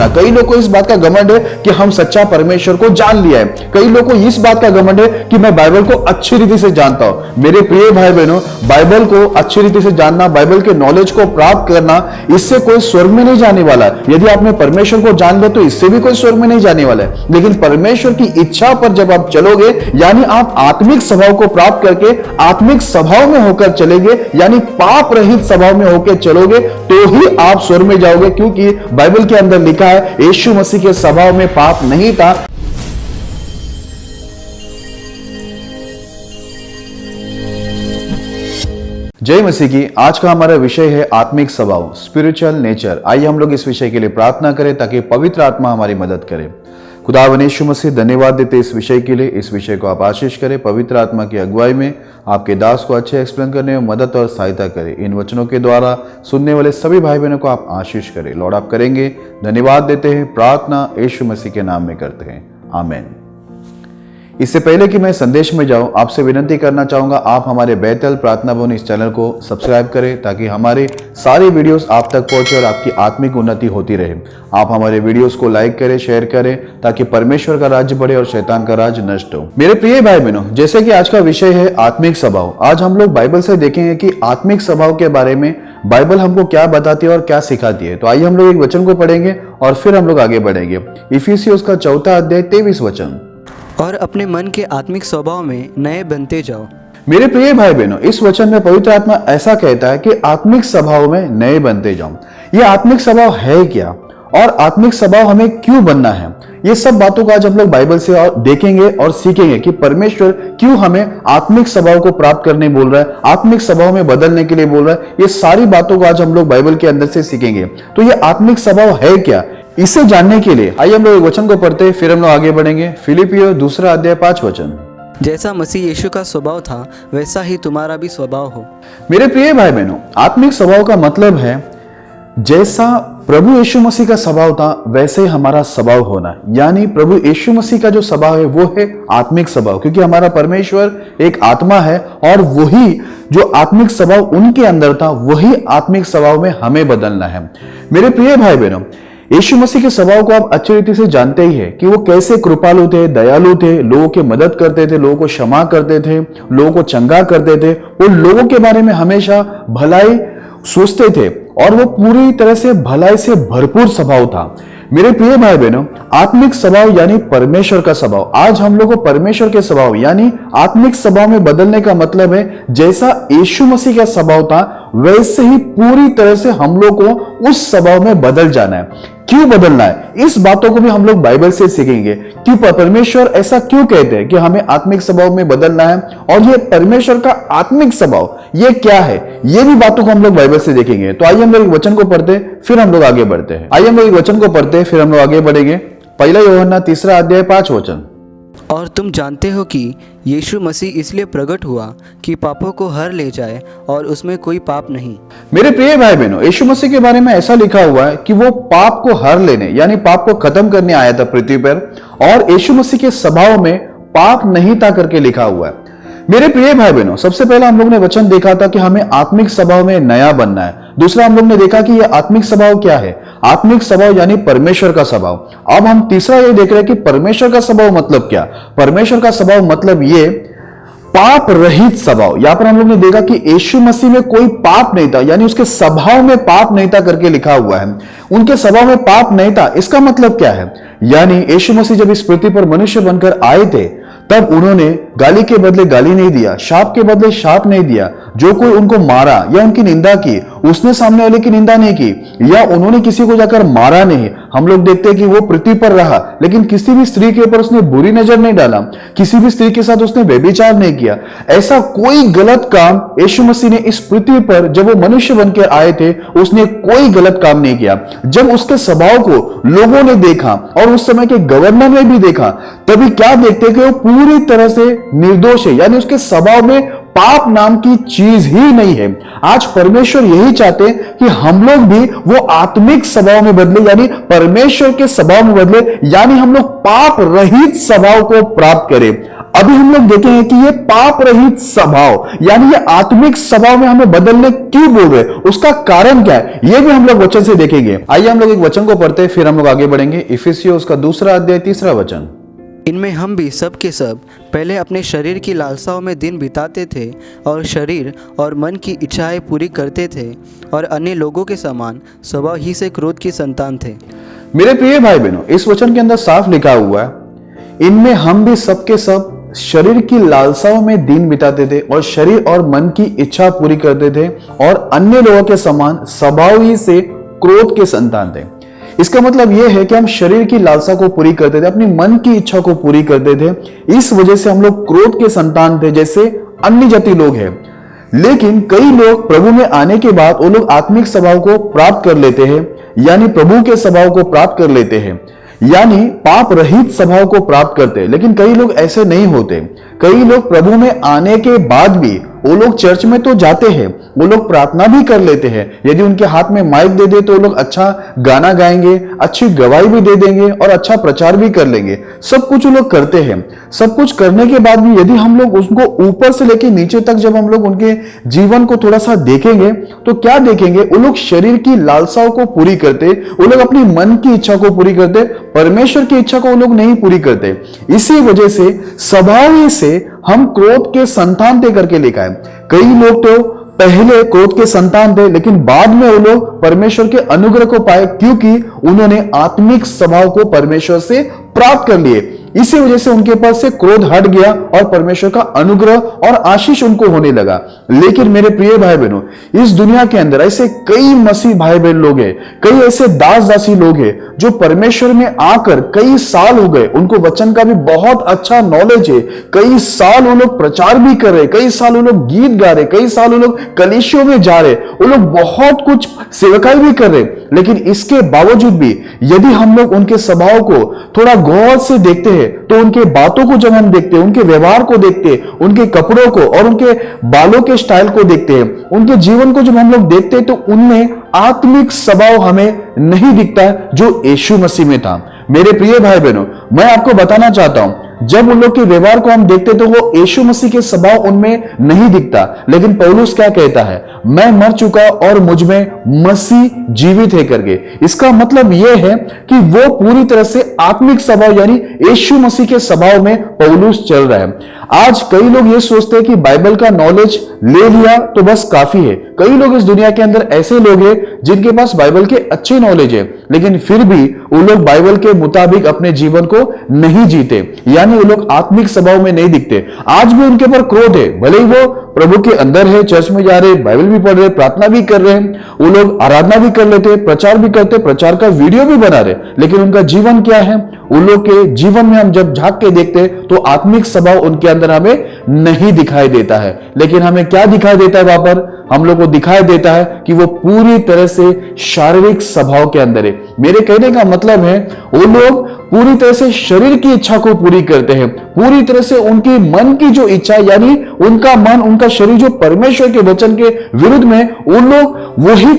ना। कई लोगों को इस बात का घमंड है कि हम सच्चा परमेश्वर को जान लिया है। कई लोगों को इस बात का घमंड है कि मैं बाइबल को अच्छी रीति से जानता हूं। मेरे प्रिय भाई बहनों, बाइबल को अच्छी रीति से जानना, बाइबल के नॉलेज को प्राप्त करना, इससे कोई स्वर्ग में नहीं जाने वाला। यदि आपने परमेश्वर को जान लिया तो इससे भी कोई स्वर्ग में नहीं जाने वाला है। लेकिन परमेश्वर की इच्छा पर जब आप चलोगे, यानी आप आत्मिक स्वभाव को प्राप्त करके आत्मिक स्वभाव में होकर चलेंगे, यानी पाप रहित स्वभाव में होकर चलोगे, तो ही आप स्वर्ग में जाओगे। क्योंकि बाइबल के अंदर लिखा है यीशु मसीह के स्वभाव में पाप नहीं था। जय मसीह की। आज का हमारा विषय है आत्मिक स्वभाव, स्पिरिचुअल नेचर। आइए हम लोग इस विषय के लिए प्रार्थना करें ताकि पवित्र आत्मा हमारी मदद करे। खुदावन यीशु मसीह, धन्यवाद देते इस विषय के लिए। इस विषय को आप आशीष करें, पवित्र आत्मा की अगुवाई में आपके दास को अच्छे एक्सप्लेन करने में मदद और सहायता करें। इन वचनों के द्वारा सुनने वाले सभी भाई बहनों को आप आशीष करें। लॉर्ड आप करेंगे, धन्यवाद देते हैं। प्रार्थना यीशु मसीह के नाम में करते हैं, आमीन। इससे पहले कि मैं संदेश में जाऊं, आपसे विनती करना चाहूंगा, आप हमारे बैतल प्रार्थना भवन इस चैनल को सब्सक्राइब करें ताकि हमारे सारे वीडियोस आप तक पहुंचे और आपकी आत्मिक उन्नति होती रहे। आप हमारे वीडियोस को लाइक करें, शेयर करें ताकि परमेश्वर का राज्य बढ़े और शैतान का राज नष्ट हो। मेरे प्रिय भाई बहनों, जैसे कि आज का विषय है आत्मिक स्वभाव, आज हम लोग बाइबल से देखेंगे कि आत्मिक स्वभाव के बारे में बाइबल हमको क्या बताती है और क्या सिखाती है। तो आइए हम लोग एक वचन को पढ़ेंगे और फिर हम लोग आगे बढ़ेंगे। इफिसियों का 4 अध्याय 23 वचन। और अपने मन के आत्मिक स्वभाव में नए बनते जाओ। मेरे प्रिय भाई बहनों, इस वचन में पवित्र आत्मा ऐसा कहता है कि आत्मिक स्वभाव में नए बनते जाओ। ये आत्मिक स्वभाव है क्या और आत्मिक स्वभाव हमें क्यों बनना है, ये सब बातों को आज हम लोग बाइबल से और देखेंगे और सीखेंगे कि परमेश्वर क्यों हमें आत्मिक स्वभाव को प्राप्त करने बोल रहा है, आत्मिक स्वभाव में बदलने के लिए बोल रहा है। ये सारी बातों को आज हम लोग बाइबल के अंदर से सीखेंगे। तो ये आत्मिक स्वभाव है क्या, इसे जानने के लिए आइए हम लोग वचन को पढ़ते हैं, फिर हम लोग आगे बढ़ेंगे। फिलिपियों 2 अध्याय 5 वचन। जैसा मसीह यीशु का स्वभाव था वैसा ही तुम्हारा भी स्वभाव हो। मेरे प्रिय भाई बहनों, आत्मिक स्वभाव का मतलब है जैसा प्रभु यीशु मसीह का स्वभाव था वैसे ही हमारा स्वभाव होना। यानी प्रभु यीशु मसीह का जो स्वभाव है वो है आत्मिक स्वभाव, क्योंकि हमारा परमेश्वर एक आत्मा है और वही जो आत्मिक स्वभाव उनके अंदर था वही आत्मिक स्वभाव में हमें बदलना है। मेरे प्रिय भाई बहनों, यीशु मसीह के स्वभाव को आप अच्छी रीति से जानते ही है कि वो कैसे कृपालु थे, दयालु थे, लोगों की मदद करते थे, लोगों को क्षमा करते थे, लोगों को चंगा करते थे। वो लोगों के बारे में हमेशा भलाई सोचते थे और वो पूरी तरह से भलाई से भरपूर स्वभाव था। मेरे प्रिय भाई बहनों, आत्मिक स्वभाव यानी परमेश्वर का स्वभाव। आज हम लोग को परमेश्वर के स्वभाव यानी आत्मिक स्वभाव में बदलने का मतलब है जैसा यीशु मसीह का स्वभाव था वैसे ही पूरी तरह से हम लोग को उस स्वभाव में बदल जाना है। क्यों बदलना है, इस बातों को भी हम लोग बाइबल से सीखेंगे। क्यों परमेश्वर ऐसा क्यों कहते हैं कि हमें आत्मिक स्वभाव में बदलना है और ये परमेश्वर का आत्मिक स्वभाव ये क्या है, ये भी बातों को हम लोग बाइबल से देखेंगे। तो आइए हम लोग वचन को पढ़ते फिर हम लोग आगे बढ़ते हैं। आइए हम लोग वचन को पढ़ते फिर हम लोग आगे बढ़ेंगे। 1 यूहन्ना 3 अध्याय 5 वचन। और तुम जानते हो कि यीशु मसीह इसलिए प्रकट हुआ कि पापों को हर ले जाए और उसमें कोई पाप नहीं। मेरे प्रिय भाई बहनों, यीशु मसीह के बारे में ऐसा लिखा हुआ है कि वो पाप को हर लेने यानी पाप को खत्म करने आया था पृथ्वी पर, और यीशु मसीह के स्वभाव में पाप नहीं था करके लिखा हुआ है। मेरे प्रिय भाई बहनों, सबसे पहला हम लोग ने वचन देखा था कि हमें आत्मिक स्वभाव में नया बनना है। दूसरा हम लोग ने देखा कि यह आत्मिक स्वभाव क्या है, आत्मिक स्वभाव यानी परमेश्वर का स्वभाव। अब हम तीसरा ये देख रहे हैं कि परमेश्वर का स्वभाव मतलब क्या। परमेश्वर का स्वभाव मतलब ये पाप रहित स्वभाव। यहां पर हम लोग ने देखा कि यीशु मसीह में कोई पाप नहीं था, यानी उसके स्वभाव में पाप नहीं था करके लिखा हुआ है। उनके स्वभाव में पाप नहीं था, इसका मतलब क्या है, यानी यीशु मसीह जब इस पृथ्वी पर मनुष्य बनकर आए थे तब उन्होंने गाली के बदले गाली नहीं दिया, शाप के बदले शाप नहीं दिया। जो कोई उनको मारा या उनकी निंदा की उसने सामने वाले की निंदा नहीं की, या उन्होंने किसी को जाकर मारा नहीं। हम लोग देखते हैं कि वो पृथ्वी पर रहा लेकिन किसी भी स्त्री के ऊपर उसने बुरी नजर नहीं डाला, किसी भी स्त्री के साथ उसने व्यभिचार नहीं किया। ऐसा कोई गलत काम यीशु मसीह ने इस पृथ्वी पर जब वो मनुष्य बनकर आए थे उसने कोई गलत काम नहीं किया। जब उसके स्वभाव को लोगों ने देखा और उस समय के गवर्नर ने भी देखा तभी क्या देखते कि वो पूरी तरह से निर्दोष है, यानी उसके स्वभाव में पाप नाम की चीज ही नहीं है। आज परमेश्वर यही चाहते हैं कि हम लोग भी वो आत्मिक स्वभाव में बदले, यानी परमेश्वर के स्वभाव में बदले, यानी हम लोग पाप रहित स्वभाव को प्राप्त करें। अभी हम लोग देखेंगे कि ये पाप रहित स्वभाव यानी ये आत्मिक स्वभाव में हमें बदलने क्यों बोल रहे, उसका कारण क्या है, ये भी हम लोग वचन से देखेंगे। आइए हम लोग एक वचन को पढ़ते हैं, फिर हम लोग आगे बढ़ेंगे। इफिसियों उसका 2 अध्याय 3 वचन। इनमें हम भी सब के सब पहले अपने शरीर की लालसाओं में दिन बिताते थे और शरीर और मन की इच्छाएं पूरी करते थे और अन्य लोगों के समान स्वभाव ही से क्रोध की संतान थे। मेरे प्रिय भाई बहनों, इस वचन के अंदर साफ लिखा हुआ है, इनमें हम भी सब के सब शरीर की लालसाओं में दिन बिताते थे और शरीर और मन की इच्छा पूरी करते थे और अन्य लोगों के समान स्वभाव ही से क्रोध के संतान थे। इसका मतलब यह है कि हम शरीर की लालसा को पूरी करते थे, अपनी मन की इच्छा को पूरी करते थे, इस वजह से हम लोग क्रोध के संतान थे जैसे अन्य जाति लोग हैं। लेकिन कई लोग प्रभु में आने के बाद वो लोग आत्मिक स्वभाव को प्राप्त कर लेते हैं, यानी प्रभु के स्वभाव को प्राप्त कर लेते हैं, यानी पाप रहित स्वभाव को प्राप्त करते हैं। लेकिन कई लोग ऐसे नहीं होते। कई लोग प्रभु में आने के बाद भी वो लोग चर्च में तो जाते हैं, वो लोग प्रार्थना भी कर लेते हैं, यदि उनके हाथ में माइक दे दे तो वो लोग अच्छा गाना गाएंगे, अच्छी गवाही भी दे देंगे और अच्छा प्रचार भी कर लेंगे। सब कुछ वो लोग करते हैं। सब कुछ करने के बाद भी यदि हम लोग उसको ऊपर से लेके नीचे तक जब हम लोग उनके जीवन को थोड़ा सा देखेंगे तो क्या देखेंगे, वो लोग शरीर की लालसाओं को पूरी करते, वो लोग अपनी मन की इच्छा को पूरी करते, परमेश्वर की इच्छा को वो लोग नहीं पूरी करते। इसी वजह से स्वभाव ही से हम क्रोध के संतान थे करके लिखा है। कई लोग तो पहले क्रोध के संतान थे लेकिन बाद में वो लोग परमेश्वर के अनुग्रह को पाए क्योंकि उन्होंने आत्मिक स्वभाव को परमेश्वर से प्राप्त कर लिए। इसी वजह से उनके पास से क्रोध हट गया और परमेश्वर का अनुग्रह और आशीष उनको होने लगा। लेकिन मेरे प्रिय भाई बहनों, इस दुनिया के अंदर ऐसे कई मसीह भाई बहन लोग हैं, कई ऐसे दास दासी लोग हैं जो परमेश्वर में आकर कई साल हो गए, उनको वचन का भी बहुत अच्छा नॉलेज है, कई साल वो लोग प्रचार भी कर रहे, कई साल वो लोग गीत गा रहे, कई साल वो लोग कलीसियों में जा रहे, वो लोग बहुत कुछ सेवकाई भी कर रहे। लेकिन इसके बावजूद भी यदि हम लोग उनके स्वभाव को थोड़ा गौर से देखते हैं तो उनके बातों को जब हम देखते हैं, उनके व्यवहार को देखते हैं, उनके कपड़ों को और उनके बालों के स्टाइल को देखते हैं, उनके जीवन को जब हम लोग देखते हैं तो उनमें आत्मिक स्वभाव हमें नहीं दिखता जो यीशु मसीह में था। मेरे प्रिय भाई बहनों, मैं आपको बताना चाहता हूं, जब उन लोग के व्यवहार को हम देखते तो वो यीशु मसीह के स्वभाव उनमें नहीं दिखता। लेकिन पौलुस क्या कहता है, मैं मर चुका और मुझ में मसीह जीवित है करके। इसका मतलब यह है कि वो पूरी तरह से आत्मिक स्वभाव यानी यीशु मसीह के स्वभाव में पौलुस चल रहा है। आज कई लोग ये सोचते हैं कि बाइबल का नॉलेज ले लिया तो बस काफी है। कई लोग इस दुनिया के अंदर ऐसे लोग हैं जिनके पास बाइबल के अच्छे नॉलेज है लेकिन फिर भी वो लोग बाइबल के मुताबिक अपने जीवन को नहीं जीते, यानी वो लोग आत्मिक स्वभाव में नहीं दिखते। आज भी उनके ऊपर क्रोध है, भले ही वो प्रभु के अंदर है, चर्च में जा रहे, बाइबल भी पढ़ रहे, प्रार्थना भी कर रहे हैं, वो लोग आराधना भी कर लेते, प्रचार भी करते, प्रचार का वीडियो भी बना रहे, लेकिन उनका जीवन क्या है, उन लोग के जीवन में हम जब झांक के देखते तो आत्मिक स्वभाव उनके अंदर हमें नहीं दिखाई देता है। लेकिन हमें क्या दिखाई देता है, वहां पर हम लोग को दिखाई देता है कि वो पूरी तरह से शारीरिक स्वभाव के अंदर है। मेरे कहने का मतलब है वो लोग पूरी तरह से शरीर की इच्छा को पूरी करते हैं, पूरी तरह से उनकी मन की जो इच्छा यानी उनका मन उनका शरीर जो परमेश्वर के वचन के विरुद्ध में, उन लोग वही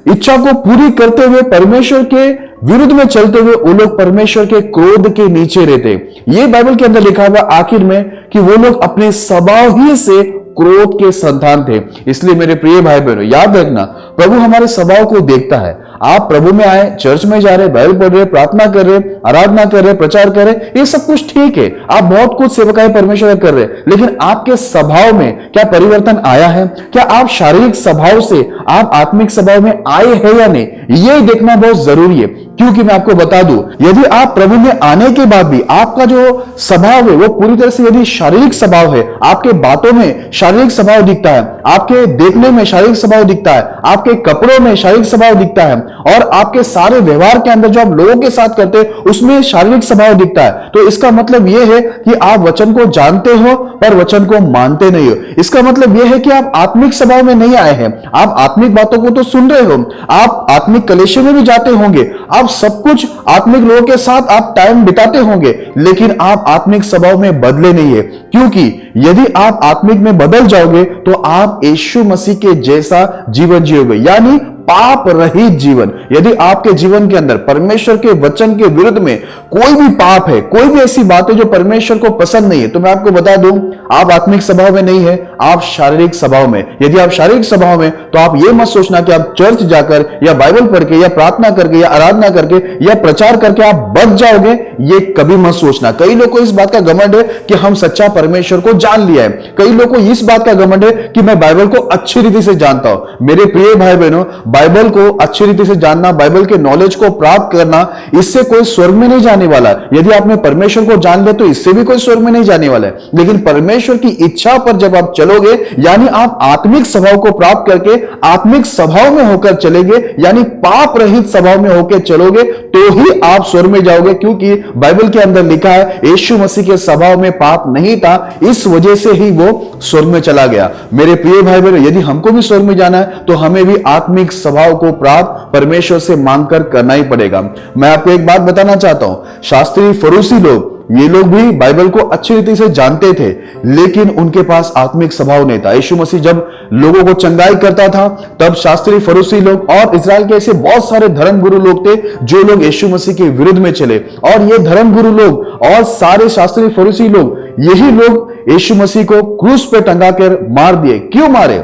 इच्छा को पूरी करते हुए परमेश्वर के विरुद्ध में चलते हुए वो लोग परमेश्वर के क्रोध के नीचे रहते। ये बाइबल के अंदर लिखा हुआ आखिर में कि वो लोग अपने स्वभाव ही से क्रोध के संतान थे। इसलिए मेरे प्रिय भाई बहनों, याद रखना, प्रभु हमारे स्वभाव को देखता है। आप प्रभु में आए, चर्च में जा रहे, बाइबल पढ़ रहे, प्रार्थना कर रहे, आराधना कर रहे, प्रचार कर रहे, ये सब कुछ ठीक है, आप बहुत कुछ सेवकाई परमेश्वर कर रहे, लेकिन आपके स्वभाव में क्या परिवर्तन आया है? क्या आप शारीरिक स्वभाव से आप आत्मिक स्वभाव में आए हैं या नहीं? ये देखना बहुत जरूरी है। क्योंकि मैं आपको बता दूं, यदि आप प्रभु में आने के बाद भी आपका जो स्वभाव है वो पूरी तरह से यदि शारीरिक स्वभाव है, आपके बातों में शारीरिक स्वभाव दिखता है, आपके देखने में शारीरिक स्वभाव दिखता है, आपके कपड़ों में शारीरिक स्वभाव दिखता है और आपके सारे व्यवहार के अंदर जो आप लोगों के साथ करते हैं उसमें शारीरिक स्वभाव दिखता है, तो इसका मतलब यह है कि आप वचन को जानते हो पर वचन को मानते नहीं हो। इसका मतलब यह है कि आप आत्मिक स्वभाव में नहीं आए हैं। आप आत्मिक बातों को तो सुन रहे हो, आप आत्मिक कलीसिया में भी जाते होंगे, आप सब कुछ आत्मिक लोगों के साथ आप टाइम बिताते होंगे, लेकिन आप आत्मिक स्वभाव में बदले नहीं है। क्योंकि यदि आप आत्मिक में बदल जाओगे तो आप यीशु मसीह के जैसा जीवन जियोगे, यानी पाप रहित जीवन। यदि आपके जीवन के अंदर परमेश्वर के वचन के विरुद्ध में कोई भी पाप है, कोई भी ऐसी बात है जो परमेश्वर को पसंद नहीं है, तो मैं आपको बता दूं, आप आत्मिक स्वभाव में नहीं है, आप शारीरिक स्वभाव में। यदि आप शारीरिक स्वभाव में, तो आप ये मत सोचना कि आप चर्च जाकर या बाइबल पढ़ के या प्रार्थना करके या आराधना करके या प्रचार करके आप बच जाओगे, ये कभी मत सोचना। कई लोगों को इस बात का घमंड है कि हम सच्चा परमेश्वर को जान लिया है। कई लोगों को इस बात का घमंड है कि मैं बाइबल को अच्छी रीति से जानता हूं। मेरे प्रिय भाई बहनों, बाइबल को अच्छी रीति से जानना, बाइबल के नॉलेज को प्राप्त करना, इससे कोई स्वर्ग में नहीं जाने वाला। यदि आपने परमेश्वर को जान लिया तो इससे भी कोई स्वर्ग में नहीं जाने वाला है। लेकिन परमेश्वर की इच्छा पर जब आप चलोगे, यानी आप आत्मिक स्वभाव को प्राप्त करके आत्मिक स्वभाव में होकर चलेंगे, यानी पाप रहित स्वभाव में होकर चलोगे, तो ही आप स्वर्ग में जाओगे। क्योंकि बाइबल के अंदर लिखा है यीशु मसीह के स्वभाव में पाप नहीं था, इस वजह से ही वो स्वर्ग में चला गया। मेरे प्रिय भाई बहनों, यदि हमको भी स्वर्ग में जाना है तो हमें भी आत्मिक स्वभाव को प्राप्त परमेश्वर से मांगकर करना ही पड़ेगा। मैं आपको एक बात बताना चाहता हूं, शास्त्री फरीसी लोग, ये लोग भी बाइबल को अच्छी रीति से जानते थे, लेकिन उनके पास आत्मिक स्वभाव नहीं था। यीशु मसीह जब लोगों को चंगाई करता था, तब शास्त्री फरीसी लोग और इस्राएल के ऐसे बहुत सारे धर्म गुरु लोग थे जो लोग यीशु मसीह के विरुद्ध में चले। और ये धर्म गुरु लोग और सारे शास्त्री फरीसी लोग, यही लोग यीशु मसीह को क्रूस पे टंगा कर मार दिए। क्यों मारे?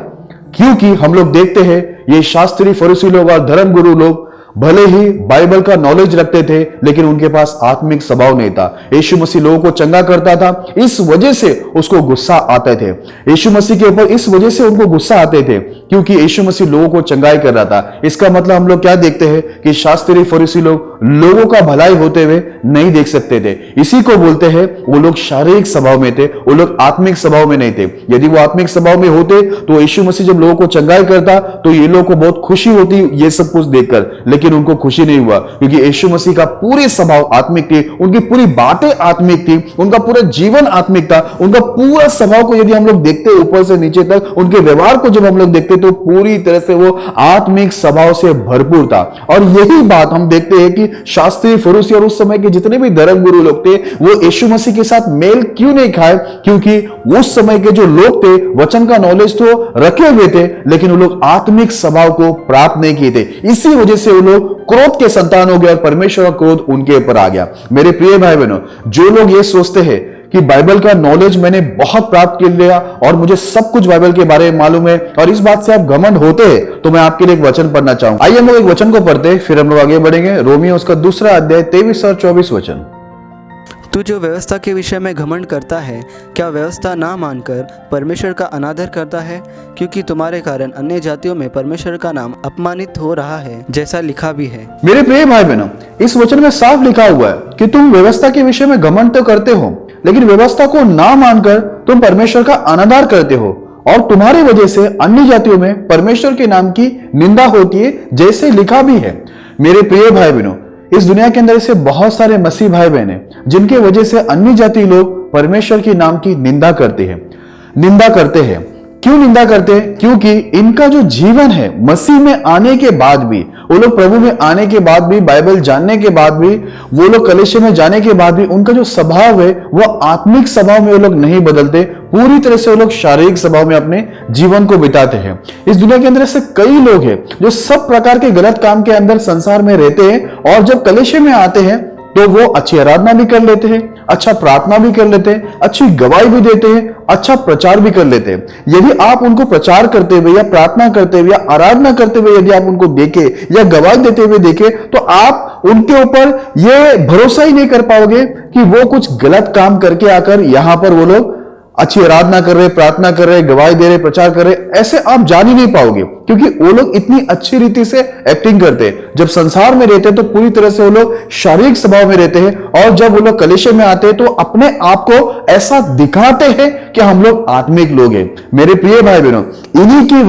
क्योंकि हम लोग देखते हैं ये शास्त्री फरीसी लोग और धर्म गुरु लोग भले ही बाइबल का नॉलेज रखते थे, लेकिन उनके पास आत्मिक स्वभाव नहीं था। यीशु मसीह लोगों को चंगा करता था, इस वजह से उसको गुस्सा आते थे। यीशु मसीह के ऊपर इस वजह से उनको गुस्सा आते थे क्योंकि यीशु मसीह लोगों को चंगाई कर रहा था। इसका मतलब हम लोग क्या देखते हैं कि शास्त्री फरीसी लोग लोगों का भलाई होते हुए नहीं देख सकते थे। इसी को बोलते हैं वो लोग शारीरिक स्वभाव में थे, वो लोग आत्मिक स्वभाव में नहीं थे। यदि वो आत्मिक स्वभाव में होते तो यीशु मसीह जब लोगों को चंगाई करता तो ये लोगों को बहुत खुशी होती ये सब कुछ देखकर, लेकिन उनको खुशी नहीं हुआ क्योंकि यीशु मसीह का पूरे स्वभाव आत्मिक थी, उनकी पूरी बातें आत्मिक थी, उनका पूरा जीवन आत्मिक था। उनका पूरा स्वभाव को यदि हम लोग देखते ऊपर से नीचे तक, उनके व्यवहार को जब हम लोग देखते तो पूरी तरह से वो आत्मिक स्वभाव से भरपूर था। और यही बात हम देखते हैं कि शास्त्री फरीसी और उस समय के जितने भी धर्म गुरु लोग थे वो यीशु मसीह के साथ मेल क्यों नहीं खाए? क्योंकि उस समय के जो लोग थे वचन का नॉलेज तो रखे हुए थे, लेकिन वो लोग आत्मिक स्वभाव को प्राप्त नहीं किए थे। इसी वजह से वो लोग क्रोध के संतान हो गए और परमेश्वर का क्रोध उनके ऊपर आ गया। मेरे प्रिय भाई बहनों, जो लोग ये सोचते हैं कि बाइबल का नॉलेज मैंने बहुत प्राप्त कर लिया और मुझे सब कुछ बाइबल के बारे में मालूम है, और इस बात से आप घमंड होते हैं, तो मैं आपके लिए एक वचन पढ़ना चाहूंगा। आइए हम लोग एक वचन को पढ़ते हैं, फिर हम लोग आगे बढ़ेंगे। रोमियो उसका 2 अध्याय 23 और 24 वचन। तू जो व्यवस्था के विषय में घमंड करता है, क्या व्यवस्था ना मानकर परमेश्वर का अनादर करता है? क्योंकि तुम्हारे कारण अन्य जातियों में परमेश्वर का नाम अपमानित हो रहा है, जैसा लिखा भी है। मेरे प्रिय भाई बहनों, इस वचन में साफ लिखा हुआ है कि तुम व्यवस्था के विषय में घमंड तो करते हो, लेकिन व्यवस्था को ना मानकर तुम परमेश्वर का अनादर करते हो, और तुम्हारी वजह से अन्य जातियों में परमेश्वर के नाम की निंदा होती है, जैसे लिखा भी है। मेरे प्रिय भाई बहनों, इस दुनिया के अंदर ऐसे बहुत सारे मसीह भाई बहन हैं जिनके वजह से अन्य जाति लोग परमेश्वर के नाम की निंदा करते हैं। क्यों निंदा करते हैं? क्योंकि इनका जो जीवन है मसीह में आने के बाद भी, वो लोग प्रभु में आने के बाद भी, बाइबल जानने के बाद भी, वो लोग कलीसिया में जाने के बाद भी, उनका जो स्वभाव है वो आत्मिक स्वभाव में वो लोग नहीं बदलते। पूरी तरह से वो लोग शारीरिक स्वभाव में अपने जीवन को बिताते हैं। इस दुनिया के अंदर ऐसे कई लोग हैं जो सब प्रकार के गलत काम के अंदर संसार में रहते हैं, और जब कलीसिया में आते हैं तो वो अच्छी आराधना भी कर लेते हैं, अच्छा प्रार्थना भी कर लेते हैं, अच्छी गवाही भी देते हैं, अच्छा प्रचार भी कर लेते हैं। यदि आप उनको प्रचार करते हुए या प्रार्थना करते हुए या आराधना करते हुए यदि आप उनको देखे या गवाही देते हुए देखे, तो आप उनके ऊपर ये भरोसा ही नहीं कर पाओगे कि वो कुछ गलत काम करके आकर यहां पर वो लोग अच्छी आराधना कर रहे, प्रार्थना कर रहे, गवाही दे रहे, प्रचार कर रहे, ऐसे आप जान ही नहीं पाओगे, क्योंकि वो लोग इतनी अच्छी रीति से एक्टिंग करते हैं। जब संसार में रहते हैं तो पूरी तरह से वो लोग शारीरिक स्वभाव में रहते हैं, और जब वो लोग कलीसिया में आते हैं तो अपने आप को ऐसा दिखाते हैं कि हम लोग आत्मिक लोग हैं। मेरे प्रिय भाई बहनों, इन्हीं की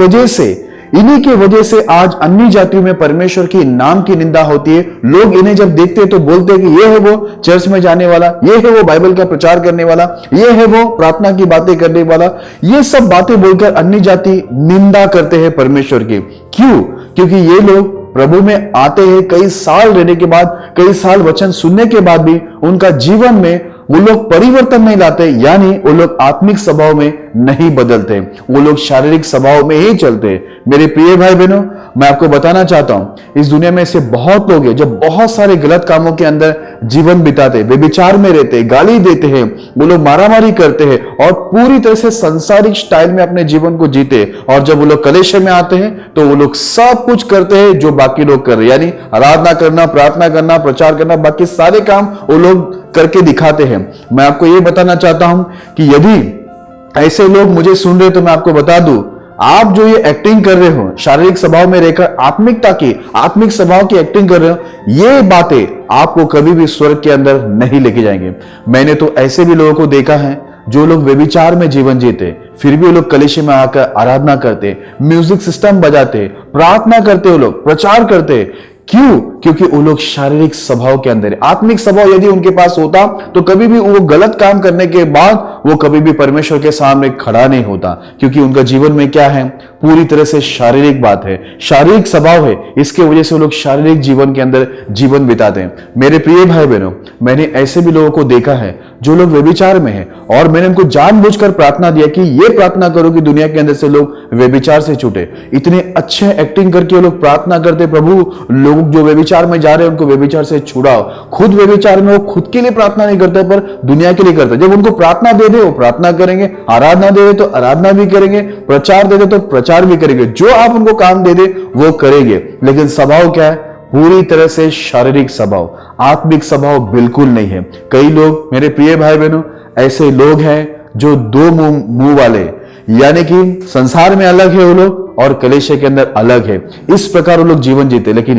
वजह से आज अन्य जातियों में परमेश्वर की नाम की निंदा होती है। लोग इन्हें जब देखते हैं तो बोलते हैं कि ये है वो चर्च में जाने वाला, ये है वो बाइबल का प्रचार करने वाला, ये है वो प्रार्थना की बातें करने वाला। ये सब बातें बोलकर अन्य जाति निंदा करते हैं परमेश्वर की। क्यों? क्योंकि ये लोग प्रभु में आते हैं, कई साल रहने के बाद, कई साल वचन सुनने के बाद भी उनका जीवन में वो लोग परिवर्तन नहीं लाते, यानी वो लोग आत्मिक स्वभाव में नहीं बदलते, वो लोग शारीरिक स्वभाव में ही चलते। मेरे प्रिय भाई बहनों, मैं आपको बताना चाहता हूं, इस दुनिया में ऐसे बहुत लोग हैं जो बहुत सारे गलत कामों के अंदर जीवन बिताते, बेविचार में रहते, गाली देते हैं, वो लोग मारामारी करते हैं और पूरी तरह से सांसारिक स्टाइल में अपने जीवन को जीते। और जब वो लोग कलेश में आते हैं तो वो लोग सब कुछ करते हैं जो बाकी लोग कर रहे, यानी आराधना करना, प्रार्थना करना, प्रचार करना, बाकी सारे काम वो लोग करके दिखाते हैं। मैं आपको ये बताना चाहता हूं कि यदि ऐसे लोग मुझे सुन रहे तो मैं आपको बता दूं, आप जो ये एक्टिंग कर रहे हो, शारीरिक स्वभाव में रहकर आत्मिकता की, आत्मिक स्वभाव की एक्टिंग कर रहे हो, ये बातें आपको कभी भी स्वर्ग के अंदर नहीं लेके जाएंगे। मैंने तो ऐसे भी लोगों को देखा है जो लोग व्यभिचार में जीवन जीते, फिर भी वो लोग कलीसिया में आकर आराधना करते, म्यूजिक सिस्टम बजाते, प्रार्थना करते, वो लोग प्रचार करते। क्यों? क्योंकि वो लोग शारीरिक स्वभाव के अंदर है। आत्मिक स्वभाव यदि उनके पास होता तो कभी भी वो गलत काम करने के बाद वो कभी भी परमेश्वर के सामने खड़ा नहीं होता, क्योंकि उनका जीवन में क्या है, पूरी तरह से शारीरिक बात है, शारीरिक स्वभाव है। इसके वजह से वो लोग शारीरिक जीवन के अंदर जीवन बिताते हैं। मेरे प्रिय भाई बहनों, मैंने ऐसे भी लोगों को देखा है जो लोग व्यभिचार में है और मैंने उनको जानबूझकर प्रार्थना दिया कि ये प्रार्थना करो कि दुनिया के अंदर से लोग व्यभिचार से छूटे। इतने अच्छे एक्टिंग करके वो लोग प्रार्थना करते, प्रभु लोग जो व्यभिचार में जा रहे हैं उनको व्यभिचार से छुड़ाओ। खुद व्यभिचार में वो खुद के लिए प्रार्थना नहीं करते पर दुनिया के लिए करते। जब उनको प्रार्थना दे दे वो प्रार्थना करेंगे, आराधना दे दे तो आराधना भी करेंगे, प्रचार दे दे तो प्रचार भी करेंगे, जो आप उनको काम दे दे वो करेंगे। लेकिन स्वभाव क्या है? पूरी तरह से शारीरिक स्वभाव, आत्मिक स्वभाव बिल्कुल नहीं है। कई लोग, मेरे प्रिय भाई बहनों, ऐसे लोग हैं जो दो मुंह वाले, यानी कि संसार में अलग है वो लोग और कलीसिया के अंदर अलग है। इस प्रकार वो लोग जीवन जीते। लेकिन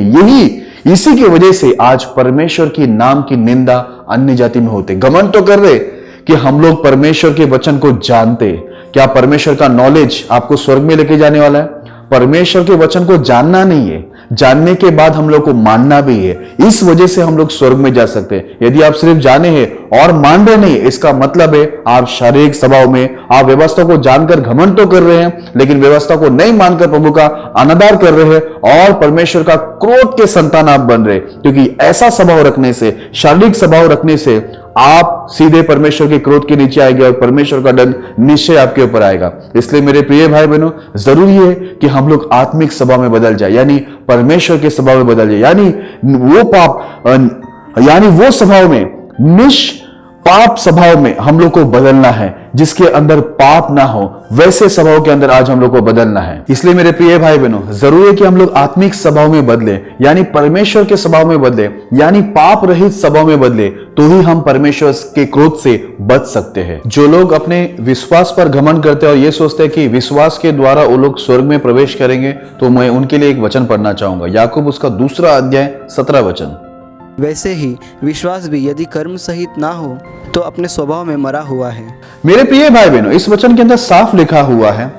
इसी की वजह से आज परमेश्वर की नाम की निंदा अन्य जाति में होते। घमंड तो कर रहे कि हम लोग परमेश्वर के वचन को जानते। क्या परमेश्वर का नॉलेज आपको स्वर्ग में लेके जाने वाला है? परमेश्वर के वचन को जानना नहीं है, जानने के बाद हम लोग को मानना भी है। इस वजह से हम लोग स्वर्ग में जा सकते हैं। यदि आप सिर्फ जाने हैं और मान रहे नहीं, इसका मतलब है आप शारीरिक स्वभाव में, आप व्यवस्था को जानकर घमंड तो कर रहे हैं लेकिन व्यवस्था को नहीं मानकर प्रभु का अनादर कर रहे हैं और परमेश्वर का क्रोध के संतान आप बन रहे। क्योंकि ऐसा स्वभाव रखने से, शारीरिक स्वभाव रखने से आप सीधे परमेश्वर के क्रोध के नीचे आएंगे और परमेश्वर का दंड निश्चय आपके ऊपर आएगा। इसलिए मेरे प्रिय भाई बहनों, जरूरी है कि हम लोग आत्मिक स्वभाव में बदल जाए, यानी परमेश्वर के स्वभाव में बदल जाए, यानी वो स्वभाव में, निष्पाप स्वभाव में हम लोग को बदलना है, जिसके अंदर पाप ना हो, वैसे स्वभाव के अंदर आज हम लोग को बदलना है। इसलिए मेरे प्रिय भाई बहनों, जरूरी है कि हम लोग आत्मिक स्वभाव में बदले, यानी परमेश्वर के स्वभाव में बदले, यानी पाप रहित स्वभाव में बदले, तो ही हम परमेश्वर के क्रोध से बच सकते हैं। जो लोग अपने विश्वास पर घमंड करते हैं और ये सोचते हैं कि विश्वास के द्वारा वो लोग स्वर्ग में प्रवेश करेंगे, तो मैं उनके लिए एक वचन पढ़ना चाहूंगा, याकूब उसका 2 अध्याय 17 वचन। वैसे ही विश्वास भी यदि कर्म सहित ना हो तो अपने स्वभाव में मरा हुआ है। मेरे प्रिय भाई बहनों, इस वचन के अंदर साफ लिखा हुआ है,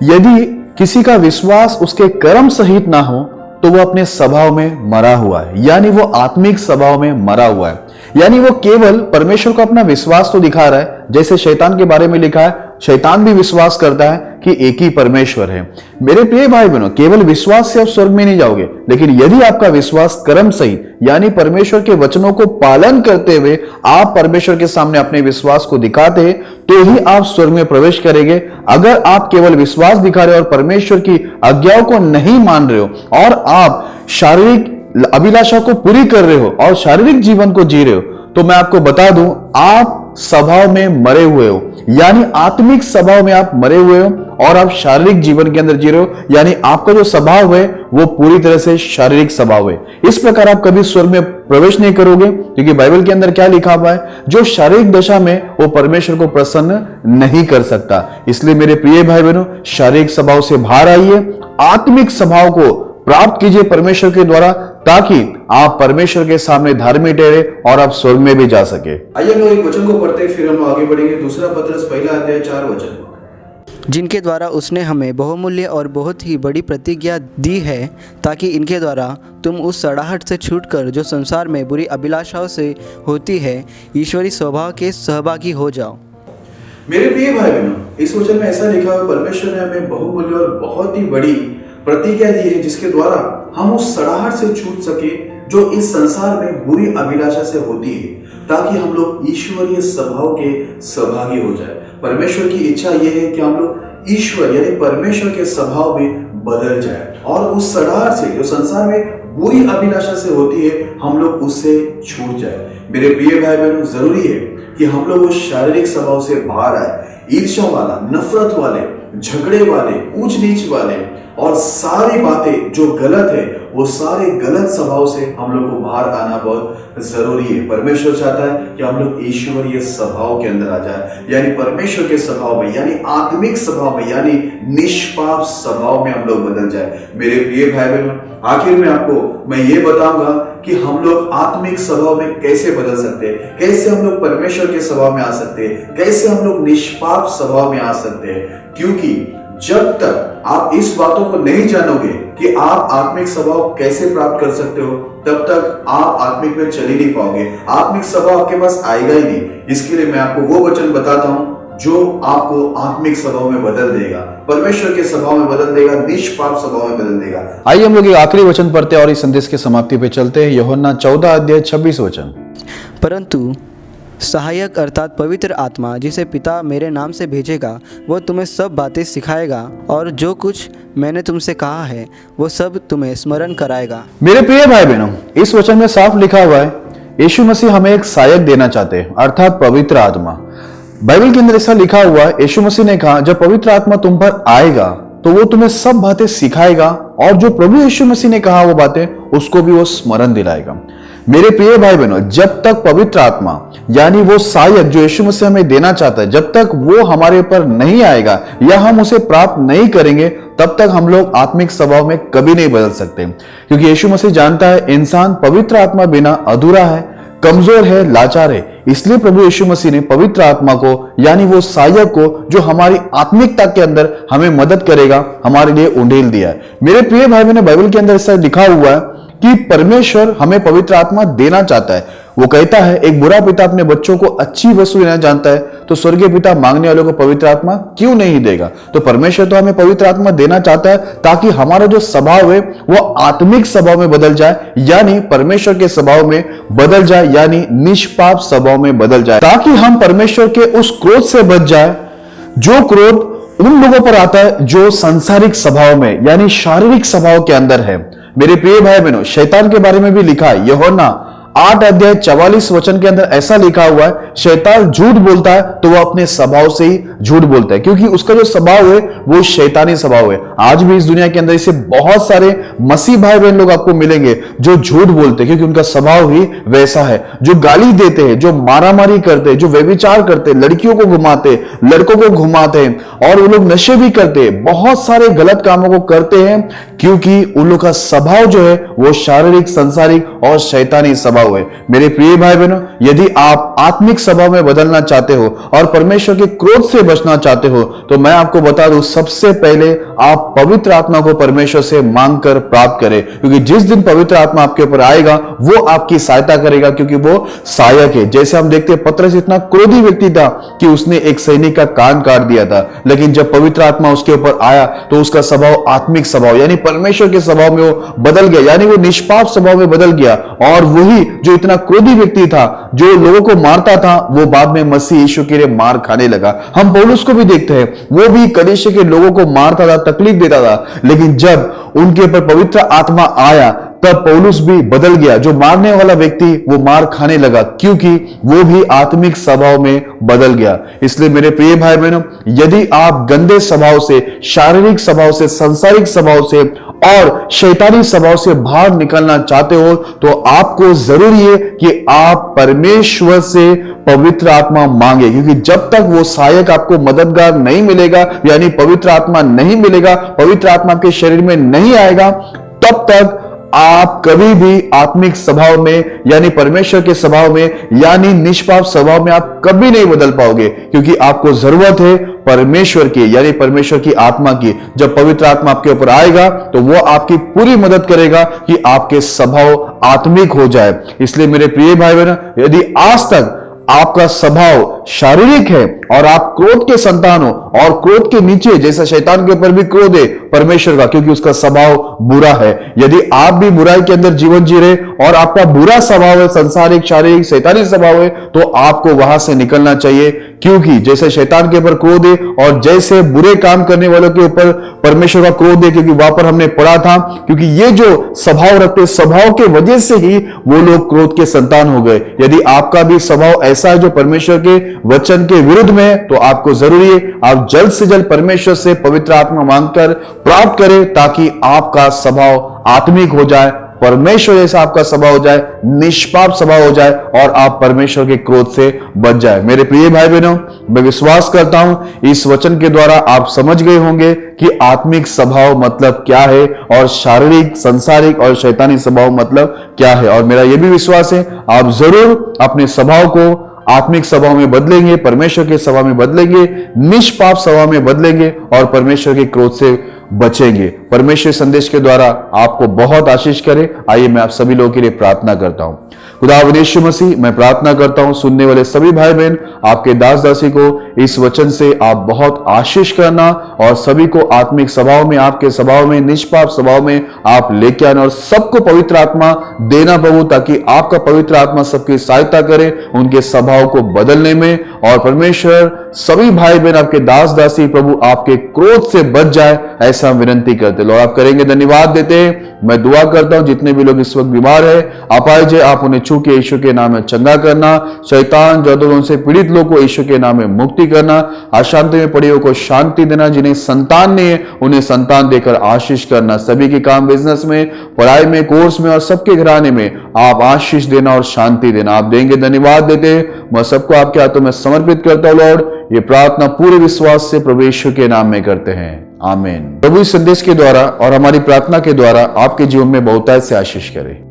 यदि किसी का विश्वास उसके कर्म सहित ना हो तो वो अपने स्वभाव में मरा हुआ है, यानी वो आत्मिक स्वभाव में मरा हुआ है। यानी वो केवल परमेश्वर को अपना विश्वास तो दिखा रहा है, जैसे शैतान के बारे में लिखा है, शैतान भी विश्वास करता है कि एक ही परमेश्वर है। मेरे प्रिय भाई बहनों, केवल विश्वास से आप स्वर्ग में नहीं जाओगे, लेकिन यदि आपका विश्वास कर्म सहित, यानी परमेश्वर के वचनों को पालन करते हुए आप परमेश्वर के सामने अपने विश्वास को दिखाते हैं, तो ही आप स्वर्ग में प्रवेश करेंगे। अगर आप केवल विश्वास दिखा रहे हो और परमेश्वर की आज्ञाओं को नहीं मान रहे हो और आप शारीरिक अभिलाषा को पूरी कर रहे हो और शारीरिक जीवन को जी रहे हो, तो मैं आपको बता दूं, आप स्वभाव में मरे हुए हो, यानी आत्मिक स्वभाव में आप मरे हुए हो और आप शारीरिक जीवन के अंदर जी रहे हो, यानी आपका जो स्वभाव है वो पूरी तरह से शारीरिक स्वभाव है। इस प्रकार आप कभी स्वर्ग में प्रवेश नहीं करोगे, क्योंकि बाइबल के अंदर क्या लिखा हुआ है, जो शारीरिक दशा में वो परमेश्वर को प्रसन्न नहीं कर सकता। इसलिए मेरे प्रिय भाई बहनों, शारीरिक स्वभाव से बाहर आइए, आत्मिक स्वभाव को प्राप्त कीजिए परमेश्वर के द्वारा, ताकि आप परमेश्वर के सामने धार्मिक ठहरे और आप स्वर्ग में भी जा सके। आइए हम लोग एक वचन को पढ़ते हैं, फिर हम आगे बढ़ेंगे। 2 पत्रस 1 अध्याय 4 वचन। जिनके द्वारा उसने हमें बहुमूल्य और बहुत ही बड़ी प्रतिज्ञा दी है, ताकि इनके द्वारा तुम उस सड़ाहट से छूटकर जो संसार में बुरी अभिलाषाओं से होती है, ईश्वरी स्वभाव के सहभागी हो जाओ। मेरे प्रिय भाई बहनों, इस वचन में ऐसा लिखा है, परमेश्वर ने हमें बहुमूल्य और बहुत ही बड़ी प्रतिज्ञा दी है, जिसके द्वारा हम उस सड़ाहट से छूट सके जो इस संसार में बुरी अभिलाषा से होती है, ताकि हम लोग ईश्वरीय स्वभाव के सहभागी हो जाए। परमेश्वर की इच्छा यह है कि हम लोग ईश्वर यानी परमेश्वर के स्वभाव में बदल जाए और उस सड़ाहट से जो संसार में बुरी अभिलाषा से होती है हम लोग उससे छूट जाए। मेरे प्रिय भाई बहनों, जरूरी है कि हम लोग उस शारीरिक स्वभाव से बाहर आए। ईर्ष्या वाला, नफरत वाले, झगड़े वाले, ऊंच नीच वाले और सारी बातें जो गलत है वो सारे गलत स्वभाव से हम लोग को बाहर आना बहुत जरूरी है। परमेश्वर चाहता है कि हम लोग ईश्वरीय स्वभाव के अंदर आ जाए, यानी परमेश्वर के स्वभाव में, यानी आत्मिक स्वभाव में, यानी निष्पाप स्वभाव में हम लोग बदल जाए। मेरे प्रिय भाई बहनों, आखिर में आपको मैं ये बताऊंगा कि हम लोग आत्मिक स्वभाव में कैसे बदल सकते हैं, कैसे हम लोग परमेश्वर के स्वभाव में आ सकते हैं, कैसे हम लोग निष्पाप स्वभाव में आ सकते हैं। क्योंकि जब तक आप इस बातों को नहीं जानोगे कि आप आत्मिक स्वभाव कैसे प्राप्त कर सकते हो, तब तक आप आत्मिक में चल ही नहीं पाओगे। आत्मिक स्वभाव आपके पास आएगा ही नहीं। इसके लिए मैं आपको वो वचन बताता हूं जो आपको आत्मिक स्वभाव में बदल देगा, परमेश्वर के स्वभाव में बदल देगा, निष्पाप स्वभाव में बदल देगा। आइए हम लोग ये आखिरी वचन पढ़ते हैं और इस संदेश की समाप्ति पे चलते हैं। यूहन्ना 14 अध्याय 26 वचन। परंतु सहायक अर्थात पवित्र आत्मा जिसे पिता मेरे नाम से भेजेगा वो तुम्हें सब बातें सिखाएगा और जो कुछ मैंने तुमसे कहा है वो सब तुम्हें स्मरण कराएगा। मेरे प्रिय भाई बहनों, इस वचन में साफ लिखा हुआ है यीशु मसीह हमें एक सहायक देना चाहते हैं, अर्थात पवित्र आत्मा। बाइबल के अंदर ऐसा लिखा हुआ है, यीशु मसीह ने कहा जब पवित्र आत्मा तुम पर आएगा तो वो तुम्हें सब बातें सिखाएगा और जो प्रभु यीशु मसीह ने कहा वो बातें उसको भी वो स्मरण दिलाएगा। मेरे प्रिय भाई बहनों, जब तक पवित्र आत्मा यानी वो सहायक जो यीशु मसीह हमें देना चाहता है, जब तक वो हमारे ऊपर नहीं आएगा या हम उसे प्राप्त नहीं करेंगे, तब तक हम लोग आत्मिक स्वभाव में कभी नहीं बदल सकते। क्योंकि यीशु मसीह जानता है इंसान पवित्र आत्मा बिना अधूरा है, कमजोर है, लाचार है। इसलिए प्रभु यीशु मसीह ने पवित्र आत्मा को यानी वो सहायक को जो हमारी आत्मिकता के अंदर हमें मदद करेगा, हमारे लिए उंडेल दिया है। मेरे प्रिय भाई बहनों, बाइबल के अंदर ऐसा लिखा हुआ है कि परमेश्वर हमें पवित्र आत्मा देना चाहता है। वो कहता है एक बुरा पिता अपने बच्चों को अच्छी वस्तु देना जानता है तो स्वर्गीय पिता मांगने वालों को पवित्र आत्मा क्यों नहीं देगा। तो परमेश्वर तो हमें पवित्र आत्मा देना चाहता है ताकि हमारा जो स्वभाव है वो आत्मिक स्वभाव में बदल जाए, यानी परमेश्वर के स्वभाव में बदल जाए, यानी निष्पाप स्वभाव में बदल जाए, ताकि हम परमेश्वर के उस क्रोध से बच जाए जो क्रोध उन लोगों पर आता है जो सांसारिक स्वभाव में यानी शारीरिक स्वभाव के अंदर है। मेरे प्रिय भाई बहनों, शैतान के बारे में भी लिखा है। यूहन्ना 8 अध्याय 44 वचन के अंदर ऐसा लिखा हुआ है, शैतान झूठ बोलता है तो वो अपने स्वभाव से ही झूठ बोलता है, क्योंकि उसका जो स्वभाव है वो शैतानी स्वभाव है। आज भी इस दुनिया के अंदर इसे बहुत सारे मसीह भाई बहन लोग आपको मिलेंगे जो झूठ बोलते हैं, क्योंकि उनका स्वभाव ही वैसा है। जो गाली देते हैं, जो मारामारी करते हैं, जो व्यभिचार करते हैं, लड़कियों को घुमाते, लड़कों को घुमाते हैं और वो लोग नशे भी करते हैं, बहुत सारे गलत कामों को करते हैं, क्योंकि उन लोग का स्वभाव जो है वो शारीरिक, संसारिक और शैतानी स्वभाव है। मेरे प्रिय भाई बहनों, यदि आप आत्मिक स्वभाव में बदलना चाहते हो और परमेश्वर के क्रोध से बचना चाहते हो तो मैं आपको बता दूं, सबसे पहले आप पवित्र आत्मा को परमेश्वर से मांगकर प्राप्त करें, क्योंकि जिस दिन पवित्र आत्मा आपके ऊपर आएगा वो आपकी सहायता करेगा, क्योंकि वो सहायक है। जैसे हम देखते हैं पतरस इतना क्रोधी व्यक्ति था कि उसने एक सैनिक का कान काट दिया था, लेकिन जब पवित्र आत्मा उसके ऊपर आया तो उसका स्वभाव आत्मिक स्वभाव यानी परमेश्वर के स्वभाव में वो बदल गया, यानी वो निष्पाप स्वभाव में बदल गया। और वही जो इतना क्रोधी व्यक्ति था, जो लोगों को मारता था, वो बाद में मसीह यीशु के लिए मार खाने लगा। हम पौलुस को भी देखते हैं, वो भी कलीसिया के लोगों को मारता था, तकलीफ देता था, लेकिन जब उनके ऊपर पवित्र आत्मा आया तब पौलुस भी बदल गया। जो मारने वाला व्यक्ति वो मार खाने लगा, क्योंकि वो भी आत्मिक स्वभाव में बदल गया। इसलिए मेरे प्रिय भाई बहनों, यदि आप गंदे स्वभाव से, शारीरिक स्वभाव से, सांसारिक स्वभाव से और शैतानी स्वभाव से बाहर निकलना चाहते हो तो आपको जरूरी है कि आप परमेश्वर से पवित्र आत्मा मांगे, क्योंकि जब तक वो सहायक आपको मददगार नहीं मिलेगा यानी पवित्र आत्मा नहीं मिलेगा, पवित्र आत्मा आपके शरीर में नहीं आएगा, तब तक आप कभी भी आत्मिक स्वभाव में यानी परमेश्वर के स्वभाव में यानी निष्पाप स्वभाव में आप कभी नहीं बदल पाओगे, क्योंकि आपको जरूरत है परमेश्वर की यानी परमेश्वर की आत्मा की। जब पवित्र आत्मा आपके ऊपर आएगा तो वो आपकी पूरी मदद करेगा कि आपके स्वभाव आत्मिक हो जाए। इसलिए मेरे प्रिय भाई बहन, यदि आज तक आपका स्वभाव शारीरिक है और आप क्रोध के संतान हो और क्रोध के नीचे जैसा शैतान के ऊपर भी क्रोध है परमेश्वर का, क्योंकि उसका स्वभाव बुरा है, यदि आप भी बुराई के अंदर जीवन जी रहे और आपका बुरा स्वभाव है, संसारिक, शारीरिक, शैतानी स्वभाव है, तो आपको वहां से निकलना चाहिए, क्योंकि जैसे शैतान के ऊपर क्रोध है और जैसे बुरे काम करने वालों के ऊपर परमेश्वर का क्रोध है, क्योंकि वहां पर हमने पढ़ा था, क्योंकि ये जो स्वभाव रखते स्वभाव के वजह से ही वो लोग क्रोध के संतान हो गए। यदि आपका भी स्वभाव ऐसा है जो परमेश्वर के वचन के विरुद्ध में है, तो आपको जरूरी है आप जल्द से जल्द परमेश्वर से पवित्र आत्मा मांगकर प्राप्त करें, ताकि आपका स्वभाव आत्मिक हो जाए, परमेश्वर जैसा आपका स्वभाव हो जाए, निष्पाप स्वभाव हो जाए और आप परमेश्वर के क्रोध से बच जाए। मेरे प्रिय भाई बहनों, मैं विश्वास करता हूं इस वचन के द्वारा आप समझ गए होंगे कि आत्मिक स्वभाव मतलब क्या है और शारीरिक, सांसारिक और शैतानी स्वभाव मतलब क्या है। और मेरा यह भी विश्वास है आप जरूर अपने स्वभाव को आत्मिक स्वभाव में बदलेंगे, परमेश्वर के स्वभाव में बदलेंगे, निष्पाप स्वभाव में बदलेंगे और परमेश्वर के क्रोध से बचेंगे। परमेश्वर संदेश के द्वारा आपको बहुत आशीष करे। आइए मैं आप सभी लोगों के लिए प्रार्थना करता हूं। खुदावंद यीशु मसीह, मैं प्रार्थना करता हूं सुनने वाले सभी भाई बहन आपके दास दासी को इस वचन से आप बहुत आशीष करना और सभी को आत्मिक स्वभाव में, आपके स्वभाव में, निष्पाप स्वभाव में आप लेके आना और सबको पवित्र आत्मा देना प्रभु, ताकि आपका पवित्र आत्मा सबकी सहायता करे उनके स्वभाव को बदलने में। और परमेश्वर सभी भाई बहन आपके दास दासी प्रभु आपके क्रोध से बच जाए, ऐसा हम विनंती करते। लोग आप करेंगे, धन्यवाद देते हैं। मैं दुआ करता हूं जितने भी लोग इस वक्त बीमार है, अपाहिज, आप उन्हें छू के यीशु के नाम में चंगा करना, शैतान जादूओं से पीड़ित लोग को यीशु के नाम में मुक्ति करना, अशांति में पड़े को शांति देना, जिन्हें संतान नहीं है उन्हें संतान देकर आशीष करना, सभी के काम, बिजनेस में, पढ़ाई में, कोर्स में और सबके घराने में आप आशीष देना और शांति देना। आप देंगे, धन्यवाद देते। मैं सबको आपके हाथों में समर्पित करता हूं लॉर्ड। ये प्रार्थना पूरे विश्वास से प्रभु यीशु के नाम में करते हैं, आमीन। प्रभु इस संदेश के द्वारा और हमारी प्रार्थना के द्वारा आपके जीवन में बहुतायत से आशीष करे।